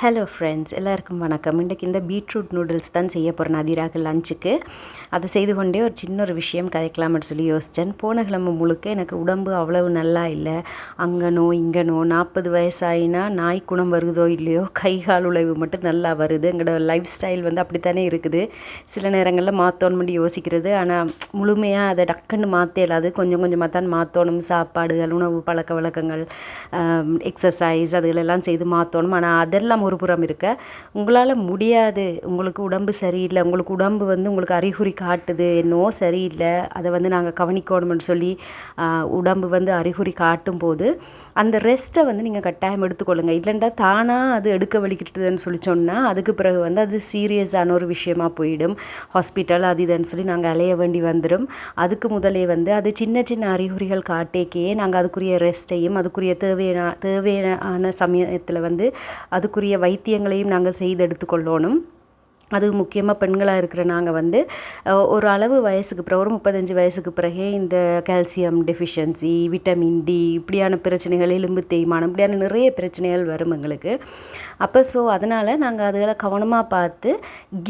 Hello friends, எல்லாருக்கும் வணக்கம். இன்றைக்கி இந்த பீட்ரூட் நூடுல்ஸ் தான் செய்ய போகிறேன் அதிராக லஞ்சுக்கு. அதை செய்து கொண்டே ஒரு விஷயம் கதைக்கலாம்னு சொல்லி யோசித்தேன். போன கிழமை முழுக்க எனக்கு உடம்பு அவ்வளவு நல்லா இல்லை. அங்கனோ இங்கனோ 40 வயசாயினா நாய் குணம் வருதோ இல்லையோ, கை கால் உழைவு மட்டும் நல்லா வருது. எங்களோட லைஃப் ஸ்டைல் அப்படித்தானே இருக்குது. சில நேரங்களில் மாற்றணும்னு யோசிக்கிறது, ஆனால் முழுமையாக அதை டக்குன்னு மாற்ற இயலாது. கொஞ்சம் கொஞ்சமாக தான் மாற்றணும். சாப்பாடுகள், உணவு பழக்க வழக்கங்கள், எக்ஸசைஸ் அதுகளெல்லாம் செய்து மாற்றணும். ஆனால் அதெல்லாம் ஒரு புறம் இருக்க, உங்களால் முடியாது, உங்களுக்கு உடம்பு சரியில்லை, உங்களுக்கு உடம்பு உங்களுக்கு அறிகுறி காட்டுது, என்னோ சரியில்லை, அதை நாங்கள் கவனிக்கணும்னு சொல்லி உடம்பு அறிகுறி காட்டும் போது அந்த ரெஸ்ட்டை நீங்கள் கட்டாயம் எடுத்துக்கொள்ளுங்க. இல்லைண்டா தானாக அது எடுக்க வலிக்கிட்டுதுன்னு சொல்லி சொன்னால் அதுக்கு பிறகு அது சீரியஸான ஒரு விஷயமாக போயிடும். ஹாஸ்பிட்டல் அது இதுன்னு சொல்லி நாங்கள் அலைய வேண்டி வந்துடும். அதுக்கு முதலே அது சின்ன சின்ன அறிகுறிகள் காட்டேக்கே நாங்கள் அதுக்குரிய ரெஸ்ட்டையும் அதுக்குரிய தேவையான சமயத்தில் அதுக்குரிய வைத்தியங்களையும் நாங்கள் செய்து எடுத்துக்கொள்ளணும். அது முக்கியமாக பெண்களாக இருக்கிற நாங்கள் ஒரு அளவு வயசுக்கு பிறகு, ஒரு 35 வயசுக்கு பிறகே இந்த கால்சியம் டெஃபிஷியன்சி, விட்டமின் டி இப்படியான பிரச்சனைகள், எலும்பு தேய்மானம் இப்படியான நிறைய பிரச்சனைகள் வரும் எங்களுக்கு. அப்போ அதனால் நாங்கள் அதில் கவனமாக பார்த்து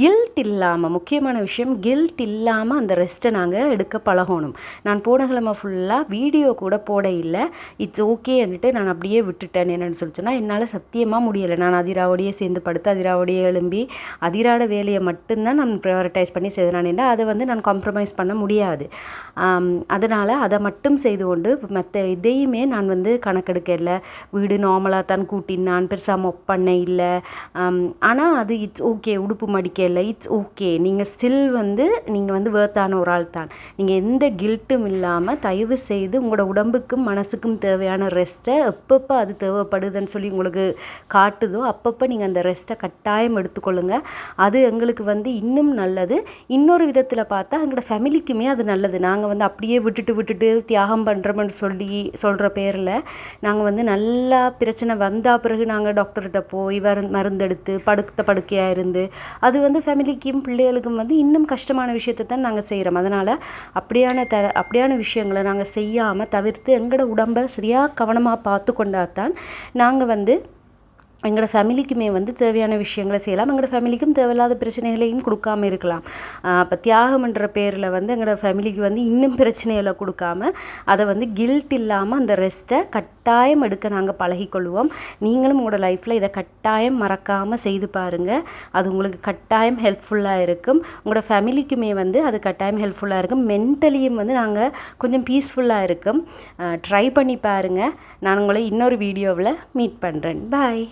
கில்ட் இல்லாமல், முக்கியமான விஷயம் கில்ட் இல்லாமல் அந்த ரெஸ்ட்டை நாங்கள் எடுக்க பழகணும். நான் போன கிழமை ஃபுல்லாக வீடியோ கூட போட இல்லை. இட்ஸ் ஓகேன்னுட்டு நான் அப்படியே விட்டுட்டேன். என்னென்னு சொல்லிச்சோன்னா, என்னால் சத்தியமாக முடியலை. நான் அதிராவோடையே சேர்ந்து படுத்து அதிராவோடையே எழும்பி அதிராட வேலையை மட்டும்தான் நான் ப்ரையாரிட்டைஸ் பண்ணி செய்தேன். அதை நான் காம்ப்ரமைஸ் பண்ண முடியாது. அதனால் அதை மட்டும் செய்து கொண்டு மற்ற இதையுமே நான் கணக்கெடுக்க இல்லை. வீடு நார்மலாக தான் கூட்டினான், பெருசாக மொப் பண்ண இல்லை. ஆனால் அது இட்ஸ் ஓகே. உடுப்பு மடிக்க இல்லை, இட்ஸ் ஓகே. நீங்கள் ஸ்டில் நீங்கள் வேர்த்தான ஒரு ஆள் தான். நீங்கள் எந்த கில்ட்டும் இல்லாமல் தயவு செய்து உங்களோட உடம்புக்கும் மனசுக்கும் தேவையான ரெஸ்ட்டை எப்பப்போ அது தேவைப்படுதுன்னு சொல்லி உங்களுக்கு காட்டுதோ அப்பப்போ நீங்கள் அந்த ரெஸ்ட்டை கட்டாயம் எடுத்துக்கொள்ளுங்க. அது எங்களுக்கு இன்னும் நல்லது. இன்னொரு விதத்தில் பார்த்தா எங்களோட ஃபேமிலிக்குமே அது நல்லது. நாங்கள் அப்படியே விட்டுட்டு தியாகம் பண்ணுறோம்னு சொல்கிற பேரில் நாங்கள் நல்லா பிரச்சனை வந்தால் பிறகு நாங்கள் டாக்டர்கிட்ட போய் மருந்தெடுத்து படுக்கையாக இருந்து அது ஃபேமிலிக்கும் பிள்ளைகளுக்கும் இன்னும் கஷ்டமான விஷயத்தை தான் நாங்கள் செய்கிறோம். அதனால் அப்படியான விஷயங்களை நாங்கள் செய்யாமல் தவிர்த்து எங்களோட உடம்பை சரியாக கவனமாக பார்த்து கொண்டாதான் நாங்கள் எங்களோட ஃபேமிலிக்குமே தேவையான விஷயங்களை செய்யலாம். எங்களோட ஃபேமிலிக்கும் தேவையில்லாத பிரச்சனைகளையும் கொடுக்காம இருக்கலாம். அப்போ தியாகம்ன்ற பேரில் எங்களோட ஃபேமிலிக்கு இன்னும் பிரச்சனைகளை கொடுக்காம அதை கில்ட் இல்லாமல் அந்த ரெஸ்ட்டை கட்டாயம் எடுக்க நாங்கள் பழகிக்கொள்வோம். நீங்களும் உங்களோட லைஃப்பில் இதை கட்டாயம் மறக்காமல் செய்து பாருங்கள். அது உங்களுக்கு கட்டாயம் ஹெல்ப்ஃபுல்லாக இருக்கும். உங்களோட ஃபேமிலிக்குமே அது கட்டாயம் ஹெல்ப்ஃபுல்லாக இருக்கும். மென்டலியும் நாங்கள் கொஞ்சம் பீஸ்ஃபுல்லாக இருக்கும். ட்ரை பண்ணி பாருங்கள். நான் உங்களை இன்னொரு வீடியோவில் மீட் பண்ணுறேன். பாய்.